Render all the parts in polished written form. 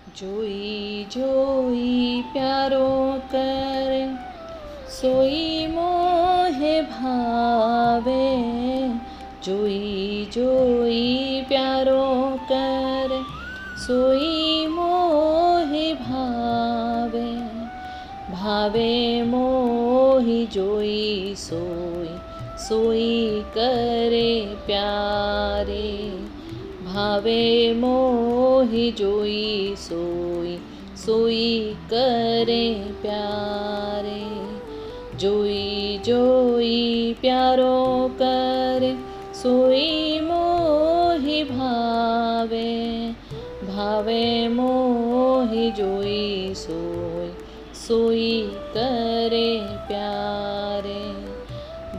जोई जोई प्यारो करे सोई मोहे भावे। जोई जोई प्यारो करे सोई मोहे भावे। भावे मोहि जोई सोई सोई करे प्यारे। भावे मोहि जोई सोई सोई करे प्यारे। जोई जोई प्यारो करे सोई मोहि भावे। भावे मोहि जोई सोई सोई करे प्यारे।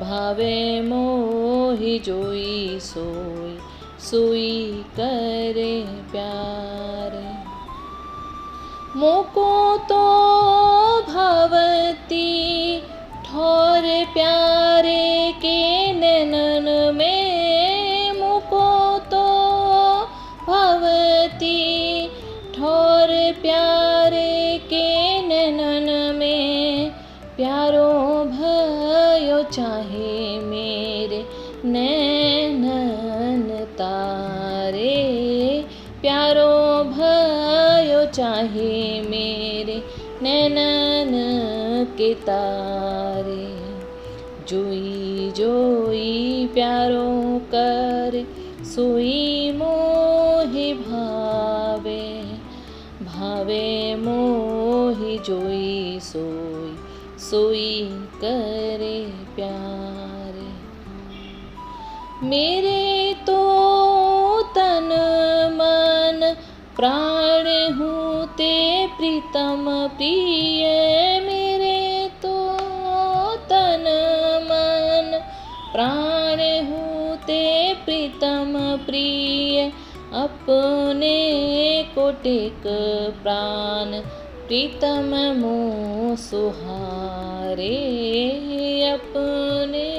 भावे मोहि जोई सोई सोई करे प्यारे। मोको तो भवती ठोर प्यारे के नैनन में। मोको तो भवती ठोर प्यारे के नैनन में। प्यारो भयो चाहे मेरे नैनन तारे। प्यारो भयो चाहे मेरे नैनन के तारे। जोई जोई प्यारो करे सोई मोहि भावे। भावे मोहि जोई सोई सोई करे प्यारे। मेरे तो तन मन प्राण हूँ ते प्रीतम प्रिय। मेरे तो तन मन प्राण हूँ ते प्रीतम प्रिय। अपने को टेक प्राण प्रीतम मोह सुहारे। अपने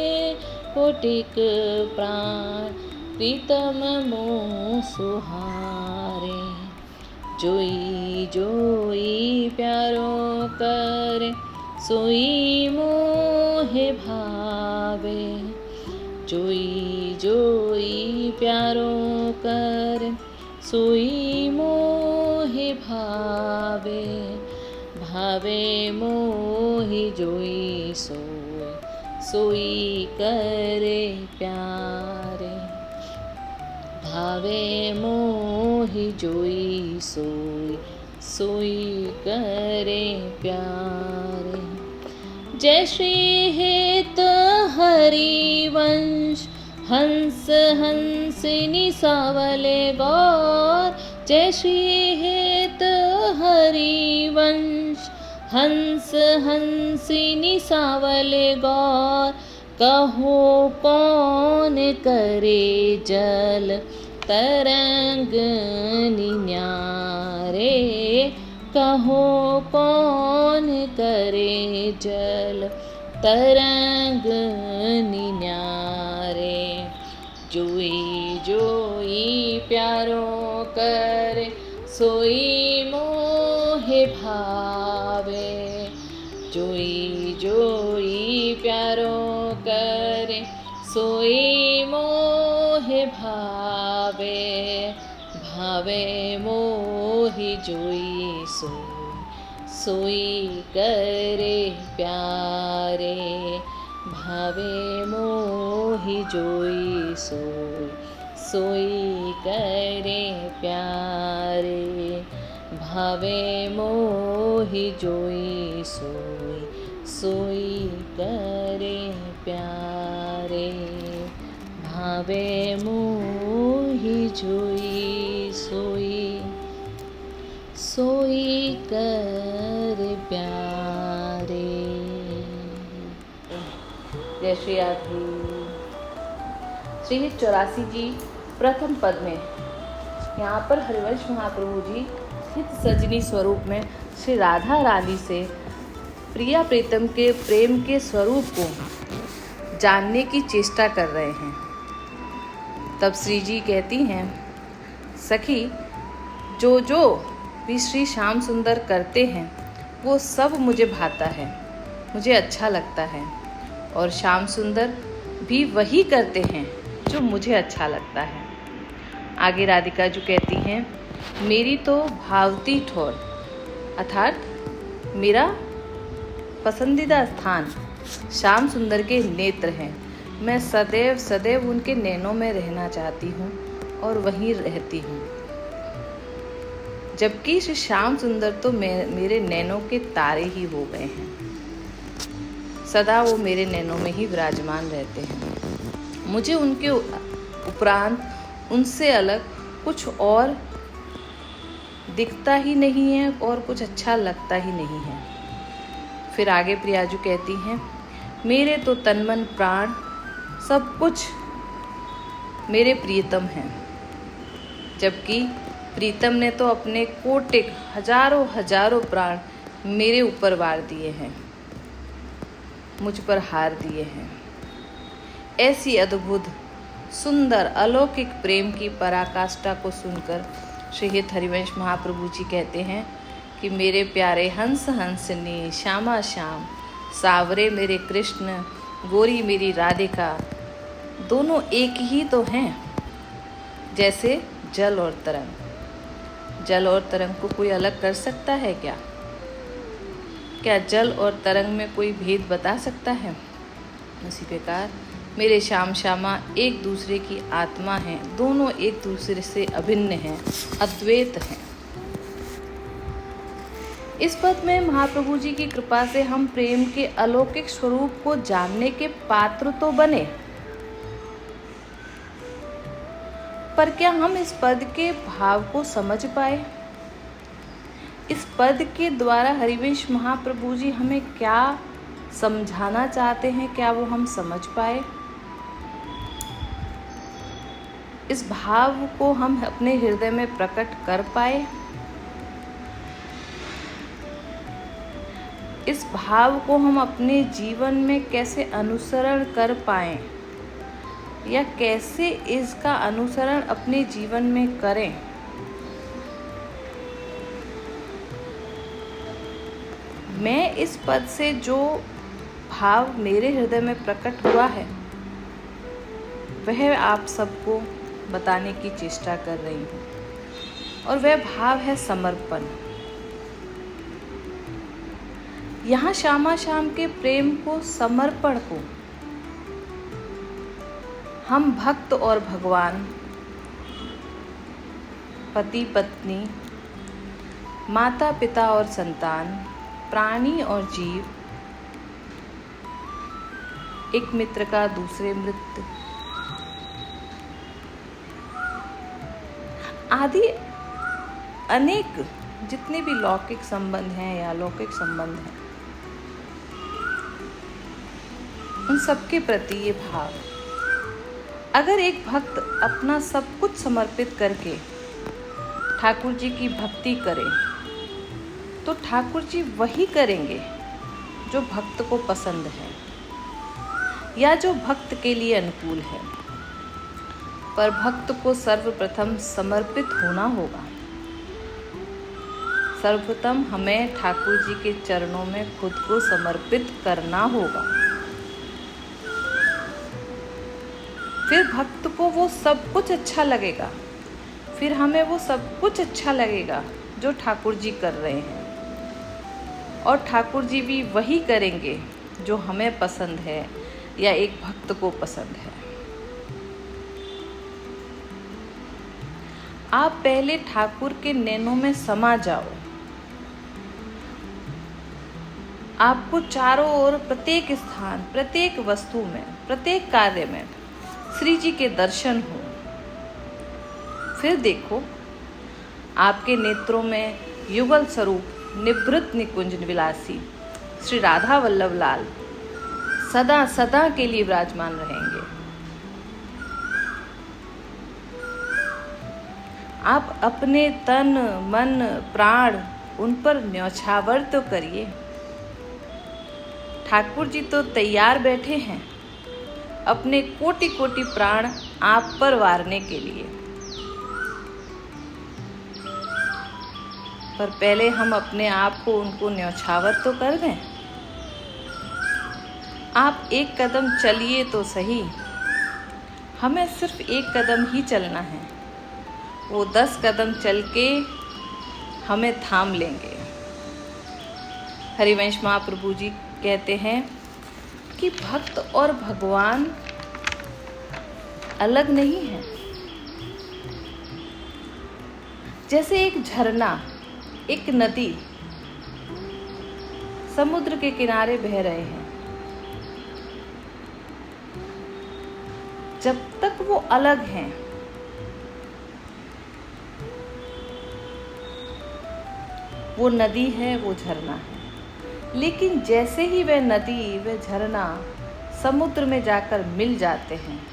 को टेक प्राण प्रीतम मोह सुहारे। जोई जोई प्यारो करे सोई मोहे भावे। जोई जोई प्यारो करे सोई मोहे भावे। भावे मोहि जोई सोई सोई करे प्यारे। भावे मोहि जोई सोई सोई करे प्यारे। जय श्री हेत हरिवंश हंस हंसिनी सावले गौर। जय श्री हेत हरिवंश हंस हंसिनी सावले गौर। कहो कौन करे जल तरंग निन्यारे। कहो कौन करे जल तरंग निन्यारे। जोई जोई प्यारो करे सोई मोहे भावे। जोई जोई प्यारो करे सोई मोहे भावे। भावे मोहि जोई सोई सोई करे प्यारे। भावे मोहि जोई सोई सोई करे प्यारे। भावे मोहि जोई सोई सोई करे प्यारे। भावे मोहि जोई सोई सोई करे प्यारे। जय श्री राधे। श्री 84 जी प्रथम पद में यहाँ पर हरिवंश महाप्रभु जी हित सजनी स्वरूप में श्री राधा रानी से प्रिया प्रीतम के प्रेम के स्वरूप को जानने की चेष्टा कर रहे हैं। तब श्री जी कहती हैं, सखी जो जो भी श्री श्याम सुंदर करते हैं वो सब मुझे भाता है, मुझे अच्छा लगता है। और श्याम सुंदर भी वही करते हैं जो मुझे अच्छा लगता है। आगे राधिका जो कहती हैं, मेरी तो भावती ठोर, अर्थात मेरा पसंदीदा स्थान श्याम सुंदर के नेत्र हैं। मैं सदैव सदैव उनके नैनों में रहना चाहती हूँ और वहीं रहती हूँ। जबकि श्री श्याम सुंदर तो मेरे नैनों के तारे ही हो गए हैं, सदा वो मेरे नैनों में ही विराजमान रहते हैं। मुझे उनके उपरांत उनसे अलग कुछ और दिखता ही नहीं है और कुछ अच्छा लगता ही नहीं है। फिर आगे प्रियाजू कहती हैं, मेरे तो तन मन प्राण सब कुछ मेरे प्रियतम हैं, जबकि प्रीतम ने तो अपने कोटिक हजारों हजारों प्राण मेरे ऊपर वार दिए हैं, मुझ पर हार दिए हैं। ऐसी अद्भुत सुंदर अलौकिक प्रेम की पराकाष्ठा को सुनकर श्री हित हरिवंश महाप्रभु जी कहते हैं कि मेरे प्यारे हंस हंसनी श्यामा श्याम, सावरे मेरे कृष्ण, गोरी मेरी राधिका, दोनों एक ही तो हैं, जैसे जल और तरंग। जल और तरंग को कोई अलग कर सकता है क्या? क्या जल और तरंग में कोई भेद बता सकता है? उसी प्रकार मेरे श्याम श्यामा एक दूसरे की आत्मा हैं, दोनों एक दूसरे से अभिन्न हैं, अद्वैत हैं। इस पद में महाप्रभु जी की कृपा से हम प्रेम के अलौकिक स्वरूप को जानने के पात्र तो बने, पर क्या हम इस पद के भाव को समझ पाए? इस पद के द्वारा हरिवंश महाप्रभु जी हमें क्या समझाना चाहते हैं, क्या वो हम समझ पाए? इस भाव को हम अपने हृदय में प्रकट कर पाए? इस भाव को हम अपने जीवन में कैसे अनुसरण कर पाएं, या कैसे इसका अनुसरण अपने जीवन में करें? मैं इस पद से जो भाव मेरे हृदय में प्रकट हुआ है वह आप सबको बताने की चेष्टा कर रही हूँ, और वह भाव है समर्पण। यहाँ श्यामा श्याम के प्रेम को, समर्पण को हम भक्त और भगवान, पति पत्नी, माता पिता और संतान, प्राणी और जीव, एक मित्र का दूसरे मित्र आदि अनेक जितने भी लौकिक संबंध हैं या अलौकिक संबंध हैं, उन सबके प्रति ये भाव, अगर एक भक्त अपना सब कुछ समर्पित करके ठाकुर जी की भक्ति करे तो ठाकुर जी वही करेंगे जो भक्त को पसंद है या जो भक्त के लिए अनुकूल है। पर भक्त को सर्वप्रथम समर्पित होना होगा। सर्वप्रथम हमें ठाकुर जी के चरणों में खुद को समर्पित करना होगा। फिर भक्त को वो सब कुछ अच्छा लगेगा, फिर हमें वो सब कुछ अच्छा लगेगा जो ठाकुर जी कर रहे हैं, और ठाकुर जी भी वही करेंगे जो हमें पसंद है या एक भक्त को पसंद है। आप पहले ठाकुर के नैनों में समा जाओ। आपको चारों ओर, प्रत्येक स्थान, प्रत्येक वस्तु में, प्रत्येक कार्य में श्री जी के दर्शन हो। फिर देखो आपके नेत्रों में युगल स्वरूप निवृत्त निकुंज विलासी श्री राधा वल्लभ लाल सदा सदा के लिए विराजमान रहेंगे। आप अपने तन मन प्राण उन पर न्यौछावर तो करिए। ठाकुर जी तो तैयार बैठे हैं अपने कोटि कोटि प्राण आप पर वारने के लिए। पर पहले हम अपने आप को उनको न्यौछावर तो कर दें। आप एक कदम चलिए तो सही, हमें सिर्फ एक कदम ही चलना है, वो 10 कदम चल के हमें थाम लेंगे। हरिवंश महाप्रभु जी कहते हैं कि भक्त और भगवान अलग नहीं है। जैसे एक झरना, एक नदी समुद्र के किनारे बह रहे हैं, जब तक वो अलग हैं वो नदी है, वो झरना है। लेकिन जैसे ही वह नदी, वह झरना समुद्र में जाकर मिल जाते हैं,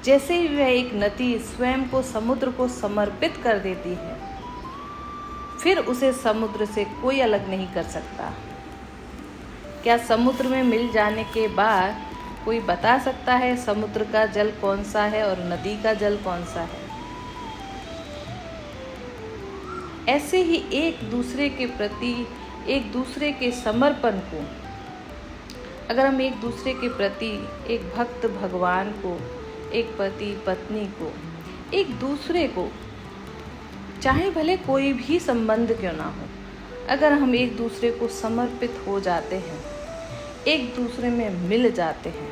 जैसे ही वह एक नदी स्वयं को समुद्र को समर्पित कर देती है, फिर उसे समुद्र से कोई अलग नहीं कर सकता। क्या समुद्र में मिल जाने के बाद कोई बता सकता है समुद्र का जल कौन सा है और नदी का जल कौन सा है? ऐसे ही एक दूसरे के प्रति, एक दूसरे के समर्पण को, अगर हम एक दूसरे के प्रति, एक भक्त भगवान को, एक पति पत्नी को, एक दूसरे को, चाहे भले कोई भी संबंध क्यों ना हो, अगर हम एक दूसरे को समर्पित हो जाते हैं, एक दूसरे में मिल जाते हैं,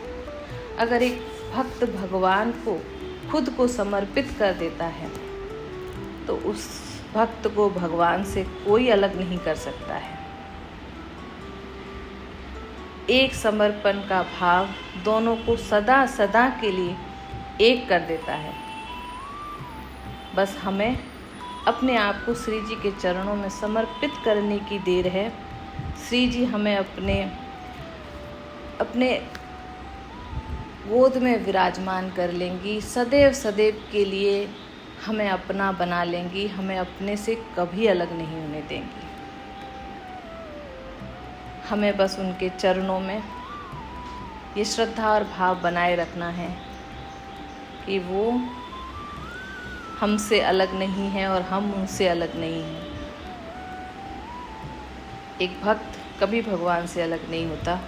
अगर एक भक्त भगवान को खुद को समर्पित कर देता है, तो उस भक्त को भगवान से कोई अलग नहीं कर सकता है। एक समर्पण का भाव दोनों को सदा सदा के लिए एक कर देता है। बस हमें अपने आप को श्री जी के चरणों में समर्पित करने की देर है। श्री जी हमें अपने गोद में विराजमान कर लेंगी, सदैव सदैव के लिए हमें अपना बना लेंगी, हमें अपने से कभी अलग नहीं होने देंगी। हमें बस उनके चरणों में ये श्रद्धा और भाव बनाए रखना है कि वो हमसे अलग नहीं है और हम उनसे अलग नहीं हैं। एक भक्त कभी भगवान से अलग नहीं होता।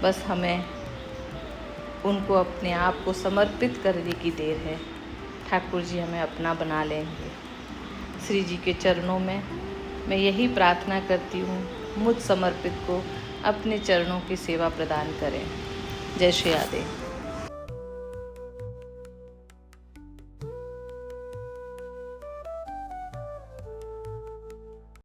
बस हमें उनको अपने आप को समर्पित करने की देर है। ठाकुर जी हमें अपना बना लेंगे। श्री जी के चरणों में मैं यही प्रार्थना करती हूँ, मुझ समर्पित को अपने चरणों की सेवा प्रदान करें। जय श्री आदेव।